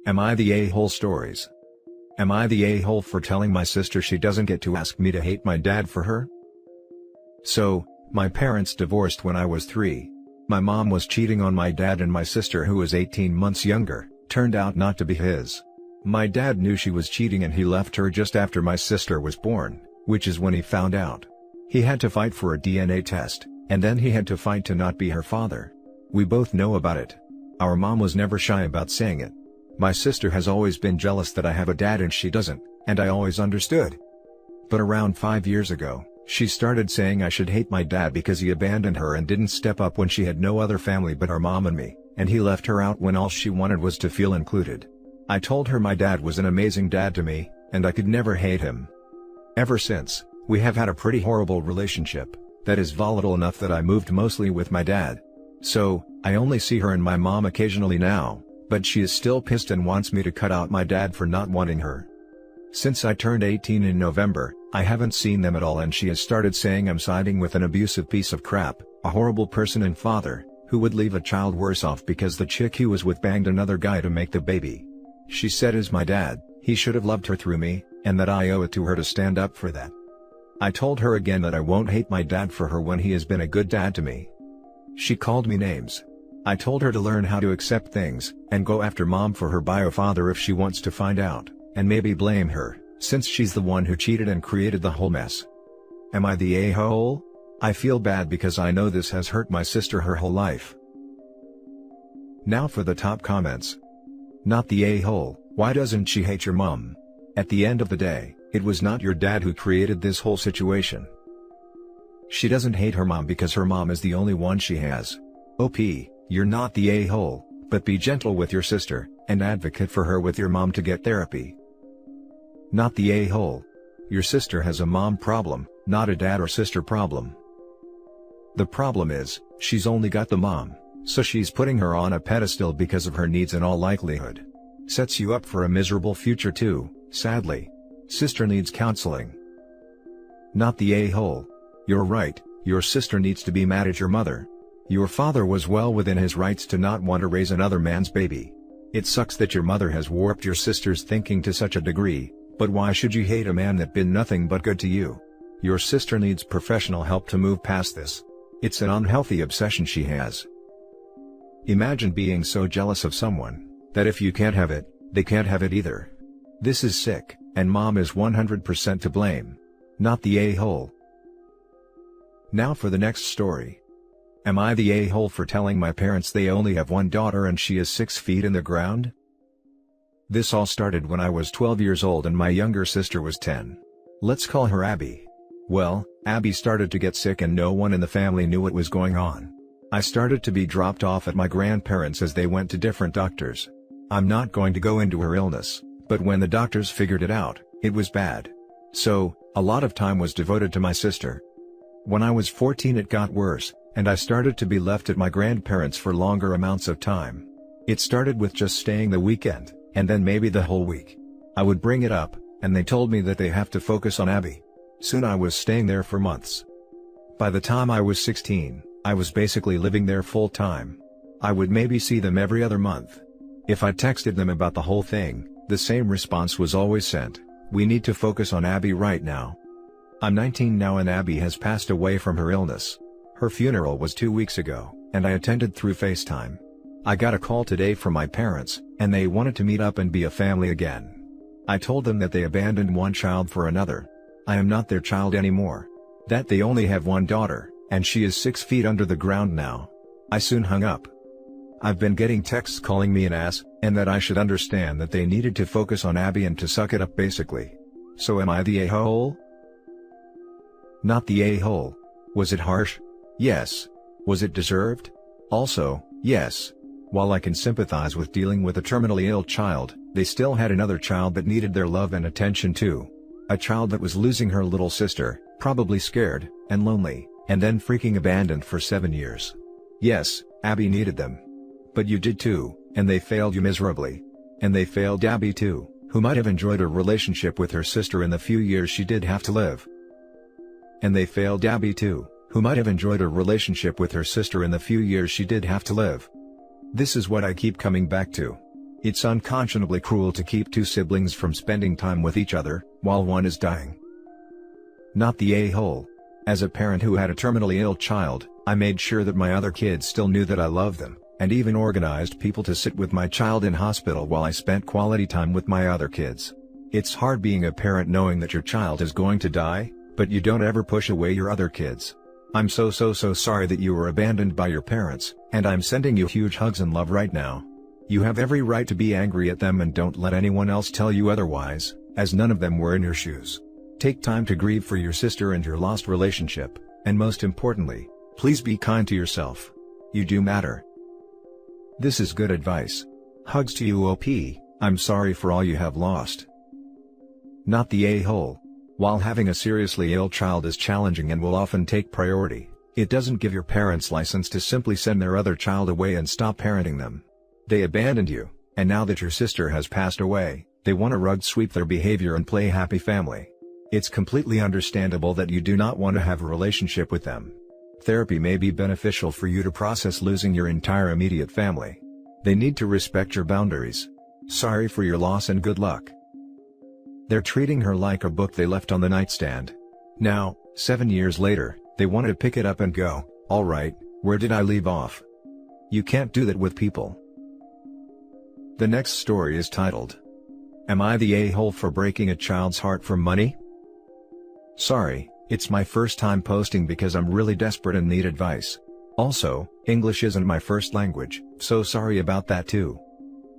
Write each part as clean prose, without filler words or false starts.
Am I the a-hole stories? Am I the a-hole for telling my sister she doesn't get to ask me to hate my dad for her? So, my parents divorced when I was 3. My mom was cheating on my dad, and my sister, who was 18 months younger, turned out not to be his. My dad knew she was cheating and he left her just after my sister was born, which is when he found out. He had to fight for a DNA test, and then he had to fight to not be her father. We both know about it. Our mom was never shy about saying it. My sister has always been jealous that I have a dad and she doesn't, and I always understood. But around 5 years ago, she started saying I should hate my dad because he abandoned her and didn't step up when she had no other family but our mom and me, and he left her out when all she wanted was to feel included. I told her my dad was an amazing dad to me, and I could never hate him. Ever since, we have had a pretty horrible relationship, that is volatile enough that I moved mostly with my dad. So, I only see her and my mom occasionally now, but she is still pissed and wants me to cut out my dad for not wanting her. Since I turned 18 in November, I haven't seen them at all, and she has started saying I'm siding with an abusive piece of crap, a horrible person and father, who would leave a child worse off because the chick he was with banged another guy to make the baby. She said as my dad, he should have loved her through me, and that I owe it to her to stand up for that. I told her again that I won't hate my dad for her when he has been a good dad to me. She called me names. I told her to learn how to accept things, and go after mom for her bio father if she wants to find out, and maybe blame her, since she's the one who cheated and created the whole mess. Am I the a-hole? I feel bad because I know this has hurt my sister her whole life. Now for the top comments. Not the a-hole, why doesn't she hate your mom? At the end of the day, it was not your dad who created this whole situation. She doesn't hate her mom because her mom is the only one she has. OP, you're not the a-hole, but be gentle with your sister, and advocate for her with your mom to get therapy. Not the a-hole. Your sister has a mom problem, not a dad or sister problem. The problem is, she's only got the mom, so she's putting her on a pedestal because of her needs in all likelihood. Sets you up for a miserable future too, sadly. Sister needs counseling. Not the a-hole. You're right, your sister needs to be mad at your mother. Your father was well within his rights to not want to raise another man's baby. It sucks that your mother has warped your sister's thinking to such a degree, but why should you hate a man that been nothing but good to you? Your sister needs professional help to move past this. It's an unhealthy obsession she has. Imagine being so jealous of someone, that if you can't have it, they can't have it either. This is sick, and mom is 100% to blame. Not the a-hole. Now for the next story. Am I the a-hole for telling my parents they only have one daughter and she is 6 feet in the ground? This all started when I was 12 years old and my younger sister was 10. Let's call her Abby. Well, Abby started to get sick and no one in the family knew what was going on. I started to be dropped off at my grandparents' as they went to different doctors. I'm not going to go into her illness, but when the doctors figured it out, it was bad. So, a lot of time was devoted to my sister. When I was 14 it got worse, and I started to be left at my grandparents' for longer amounts of time. It started with just staying the weekend, and then maybe the whole week. I would bring it up, and they told me that they have to focus on Abby. Soon I was staying there for months. By the time I was 16, I was basically living there full time. I would maybe see them every other month. If I texted them about the whole thing, the same response was always sent: we need to focus on Abby right now. I'm 19 now and Abby has passed away from her illness. Her funeral was 2 weeks ago, and I attended through FaceTime. I got a call today from my parents, and they wanted to meet up and be a family again. I told them that they abandoned one child for another. I am not their child anymore. That they only have one daughter, and she is 6 feet under the ground now. I soon hung up. I've been getting texts calling me an ass, and that I should understand that they needed to focus on Abby and to suck it up basically. So am I the a-hole? Not the a-hole. Was it harsh? Yes. Was it deserved? Also, yes. While I can sympathize with dealing with a terminally ill child, they still had another child that needed their love and attention too. A child that was losing her little sister, probably scared, and lonely, and then freaking abandoned for 7 years. Yes, Abby needed them. But you did too, and they failed you miserably. And they failed Abby too, who might have enjoyed a relationship with her sister in the few years she did have to live. And they failed Abby too, who might have enjoyed a relationship with her sister in the few years she did have to live. This is what I keep coming back to. It's unconscionably cruel to keep two siblings from spending time with each other, while one is dying. Not the a-hole. As a parent who had a terminally ill child, I made sure that my other kids still knew that I loved them, and even organized people to sit with my child in hospital while I spent quality time with my other kids. It's hard being a parent knowing that your child is going to die, but you don't ever push away your other kids. I'm so sorry that you were abandoned by your parents, and I'm sending you huge hugs and love right now. You have every right to be angry at them, and don't let anyone else tell you otherwise, as none of them were in your shoes. Take time to grieve for your sister and your lost relationship, and most importantly, please be kind to yourself. You do matter. This is good advice. Hugs to you, OP. I'm sorry for all you have lost. Not the a-hole. While having a seriously ill child is challenging and will often take priority, it doesn't give your parents license to simply send their other child away and stop parenting them. They abandoned you, and now that your sister has passed away, they want to rug sweep their behavior and play happy family. It's completely understandable that you do not want to have a relationship with them. Therapy may be beneficial for you to process losing your entire immediate family. They need to respect your boundaries. Sorry for your loss and good luck. They're treating her like a book they left on the nightstand. Now, 7 years later, they want to pick it up and go, alright, where did I leave off? You can't do that with people. The next story is titled, Am I the a-hole for breaking a child's heart for money? Sorry, it's my first time posting because I'm really desperate and need advice. Also, English isn't my first language, so sorry about that too.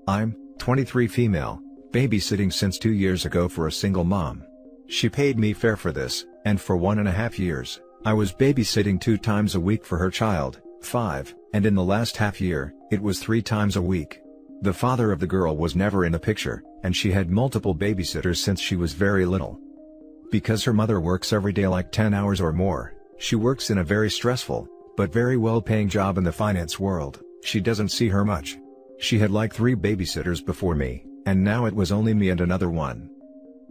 I'm 23 female, babysitting since 2 years ago for a single mom. She paid me fair for this, and for 1.5 years, I was babysitting 2 times a week for her child, 5, and in the last half year, it was 3 times a week. The father of the girl was never in the picture, and she had multiple babysitters since she was very little. Because her mother works every day like 10 hours or more, she works in a very stressful, but very well-paying job in the finance world. She doesn't see her much. She had like 3 babysitters before me, and now it was only me and another one.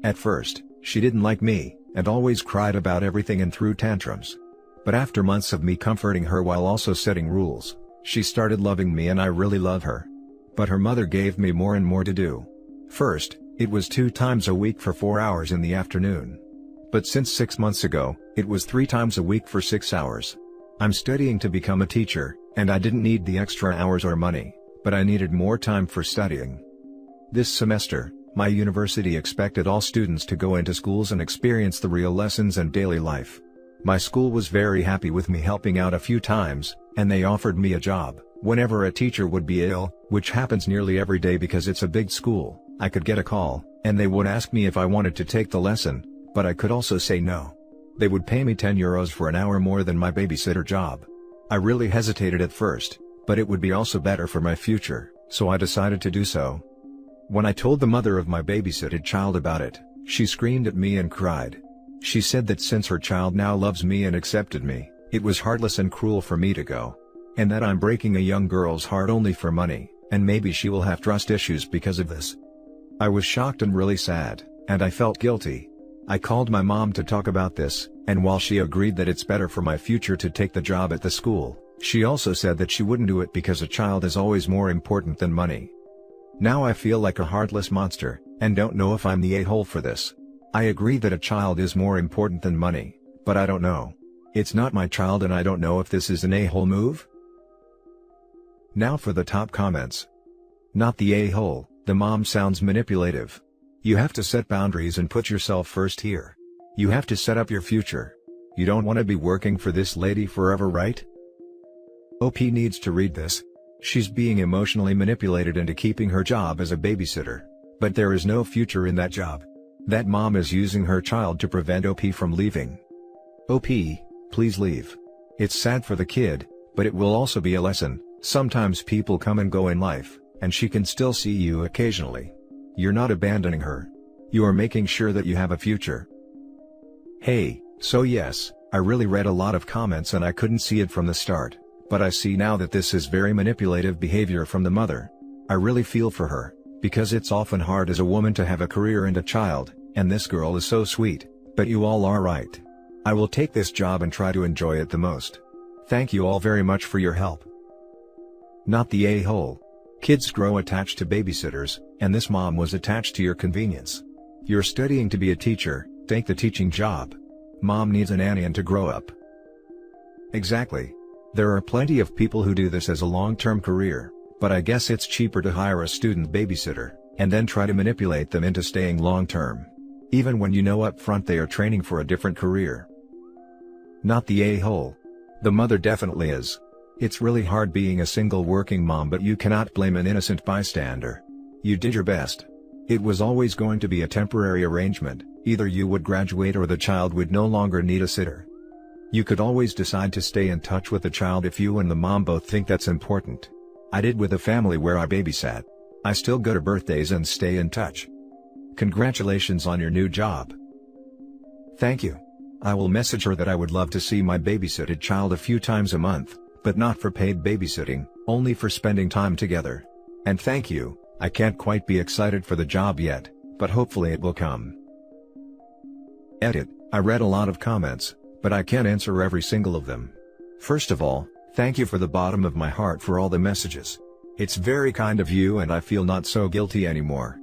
At first, she didn't like me, and always cried about everything and threw tantrums. But after months of me comforting her while also setting rules, she started loving me, and I really love her. But her mother gave me more and more to do. First, it was 2 times a week for 4 hours in the afternoon. But since 6 months ago, it was 3 times a week for 6 hours. I'm studying to become a teacher, and I didn't need the extra hours or money, but I needed more time for studying. This semester, my university expected all students to go into schools and experience the real lessons and daily life. My school was very happy with me helping out a few times, and they offered me a job. Whenever a teacher would be ill, which happens nearly every day because it's a big school, I could get a call, and they would ask me if I wanted to take the lesson, but I could also say no. They would pay me €10 for an hour more than my babysitter job. I really hesitated at first, but it would be also better for my future, so I decided to do so. When I told the mother of my babysitted child about it, she screamed at me and cried. She said that since her child now loves me and accepted me, it was heartless and cruel for me to go. And that I'm breaking a young girl's heart only for money, and maybe she will have trust issues because of this. I was shocked and really sad, and I felt guilty. I called my mom to talk about this, and while she agreed that it's better for my future to take the job at the school, she also said that she wouldn't do it because a child is always more important than money. Now I feel like a heartless monster, and don't know if I'm the a-hole for this. I agree that a child is more important than money, but I don't know. It's not my child, and I don't know if this is an a-hole move. Now for the top comments. Not the a-hole, the mom sounds manipulative. You have to set boundaries and put yourself first here. You have to set up your future. You don't want to be working for this lady forever, right? OP needs to read this. She's being emotionally manipulated into keeping her job as a babysitter. But there is no future in that job. That mom is using her child to prevent OP from leaving. OP, please leave. It's sad for the kid, but it will also be a lesson. Sometimes people come and go in life, and she can still see you occasionally. You're not abandoning her. You are making sure that you have a future. Hey, so yes, I really read a lot of comments and I couldn't see it from the start, but I see now that this is very manipulative behavior from the mother. I really feel for her, because it's often hard as a woman to have a career and a child, and this girl is so sweet, but you all are right. I will take this job and try to enjoy it the most. Thank you all very much for your help. Not the a-hole. Kids grow attached to babysitters, and this mom was attached to your convenience. You're studying to be a teacher, take the teaching job. Mom needs a nanny and to grow up. Exactly. There are plenty of people who do this as a long-term career, but I guess it's cheaper to hire a student babysitter, and then try to manipulate them into staying long-term. Even when you know up front they are training for a different career. Not the a-hole. The mother definitely is. It's really hard being a single working mom, but you cannot blame an innocent bystander. You did your best. It was always going to be a temporary arrangement, either you would graduate or the child would no longer need a sitter. You could always decide to stay in touch with the child if you and the mom both think that's important. I did with a family where I babysat. I still go to birthdays and stay in touch. Congratulations on your new job. Thank you. I will message her that I would love to see my babysitted child a few times a month, but not for paid babysitting, only for spending time together. And thank you. I can't quite be excited for the job yet, but hopefully it will come. Edit. I read a lot of comments, but I can't answer every single of them. First of all, thank you for the bottom of my heart for all the messages. It's very kind of you and I feel not so guilty anymore.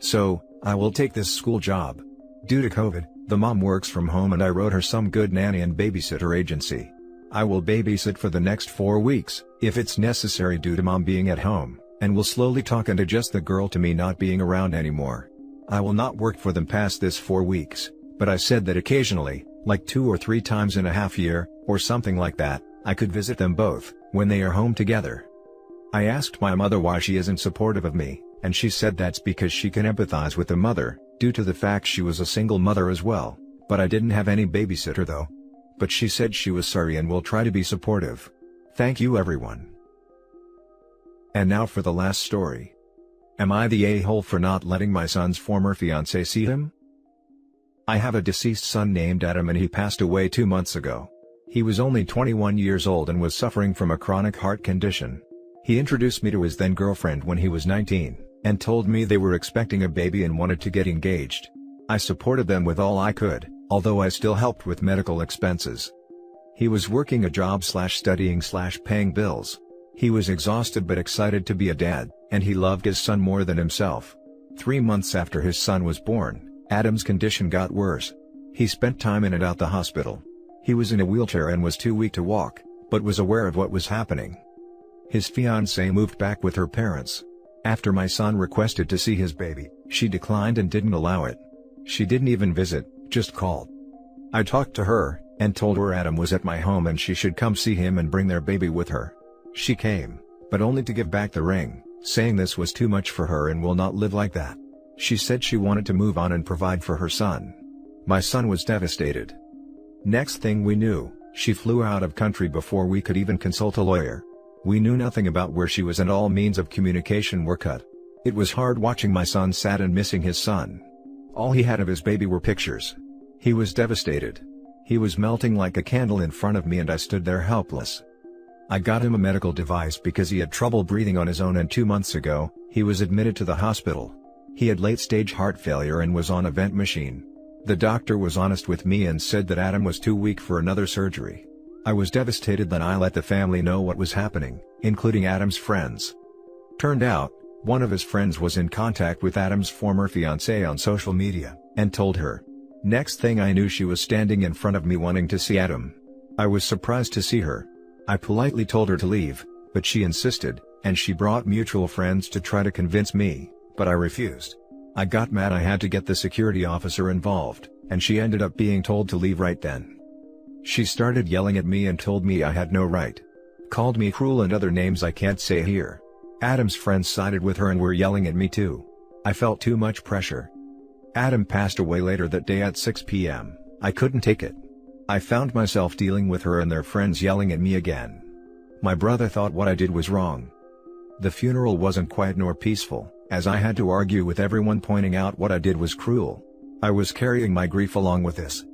So, I will take this school job. Due to COVID, the mom works from home and I wrote her some good nanny and babysitter agency. I will babysit for the next 4 weeks, if it's necessary due to mom being at home, and will slowly talk and adjust the girl to me not being around anymore. I will not work for them past this 4 weeks, but I said that occasionally, like 2 or 3 times in a half year, or something like that, I could visit them both, when they are home together. I asked my mother why she isn't supportive of me, and she said that's because she can empathize with the mother, due to the fact she was a single mother as well, but I didn't have any babysitter though. But she said she was sorry and will try to be supportive. Thank you everyone. And now for the last story. Am I the a-hole for not letting my son's former fiancée see him? I have a deceased son named Adam and he passed away 2 months ago. He was only 21 years old and was suffering from a chronic heart condition. He introduced me to his then girlfriend when he was 19, and told me they were expecting a baby and wanted to get engaged. I supported them with all I could, although I still helped with medical expenses. He was working a job /studying /paying bills. He was exhausted but excited to be a dad, and he loved his son more than himself. 3 months after his son was born, Adam's condition got worse. He spent time in and out the hospital. He was in a wheelchair and was too weak to walk, but was aware of what was happening. His fiancée moved back with her parents. After my son requested to see his baby, she declined and didn't allow it. She didn't even visit, just called. I talked to her, and told her Adam was at my home and she should come see him and bring their baby with her. She came, but only to give back the ring, saying this was too much for her and will not live like that. She said she wanted to move on and provide for her son. My son was devastated. Next thing we knew, she flew out of country before we could even consult a lawyer. We knew nothing about where she was and all means of communication were cut. It was hard watching my son sad and missing his son. All he had of his baby were pictures. He was devastated. He was melting like a candle in front of me and I stood there helpless. I got him a medical device because he had trouble breathing on his own and 2 months ago, he was admitted to the hospital. He had late-stage heart failure and was on a vent machine. The doctor was honest with me and said that Adam was too weak for another surgery. I was devastated that I let the family know what was happening, including Adam's friends. Turned out, one of his friends was in contact with Adam's former fiancée on social media, and told her. Next thing I knew she was standing in front of me wanting to see Adam. I was surprised to see her. I politely told her to leave, but she insisted, and she brought mutual friends to try to convince me, but I refused. I got mad. I had to get the security officer involved, and she ended up being told to leave right then. She started yelling at me and told me I had no right. Called me cruel and other names I can't say here. Adam's friends sided with her and were yelling at me too. I felt too much pressure. Adam passed away later that day at 6 p.m. I couldn't take it. I found myself dealing with her and their friends yelling at me again. My brother thought what I did was wrong. The funeral wasn't quiet nor peaceful, as I had to argue with everyone pointing out what I did was cruel. I was carrying my grief along with this.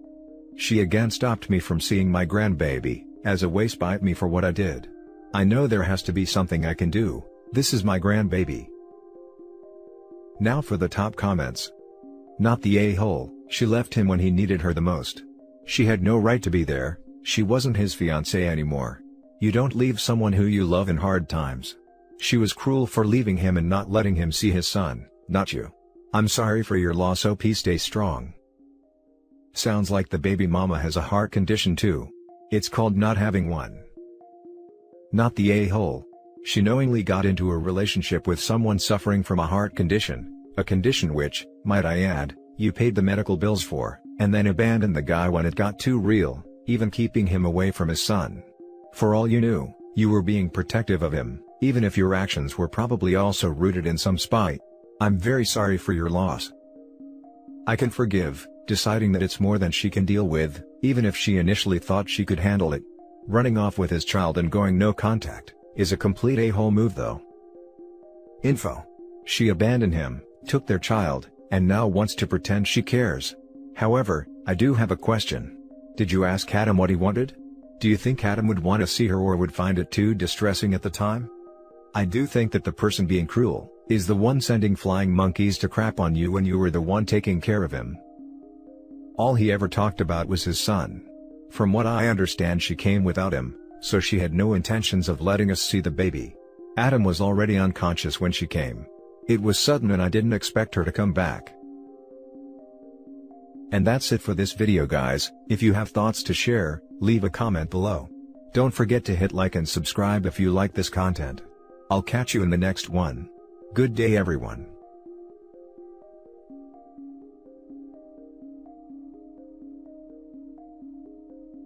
She again stopped me from seeing my grandbaby, as a way spite me for what I did. I know there has to be something I can do. This is my grandbaby. Now for the top comments. Not the a-hole, she left him when he needed her the most. She had no right to be there, she wasn't his fiancée anymore. You don't leave someone who you love in hard times. She was cruel for leaving him and not letting him see his son, not you. I'm sorry for your loss. OP, stay strong. Sounds like the baby mama has a heart condition too. It's called not having one. Not the a-hole. She knowingly got into a relationship with someone suffering from a heart condition, a condition which, might I add, you paid the medical bills for, and then abandoned the guy when it got too real, even keeping him away from his son. For all you knew, you were being protective of him, even if your actions were probably also rooted in some spite. I'm very sorry for your loss. I can forgive, deciding that it's more than she can deal with, even if she initially thought she could handle it. Running off with his child and going no contact is a complete a-hole move though. Info. She abandoned him, took their child, and now wants to pretend she cares. However, I do have a question. Did you ask Adam what he wanted? Do you think Adam would want to see her or would find it too distressing at the time? I do think that the person being cruel is the one sending flying monkeys to crap on you when you were the one taking care of him. All he ever talked about was his son. From what I understand, she came without him, so she had no intentions of letting us see the baby. Adam was already unconscious when she came. It was sudden and I didn't expect her to come back. And that's it for this video, guys. If you have thoughts to share, leave a comment below. Don't forget to hit like and subscribe if you like this content. I'll catch you in the next one. Good day everyone.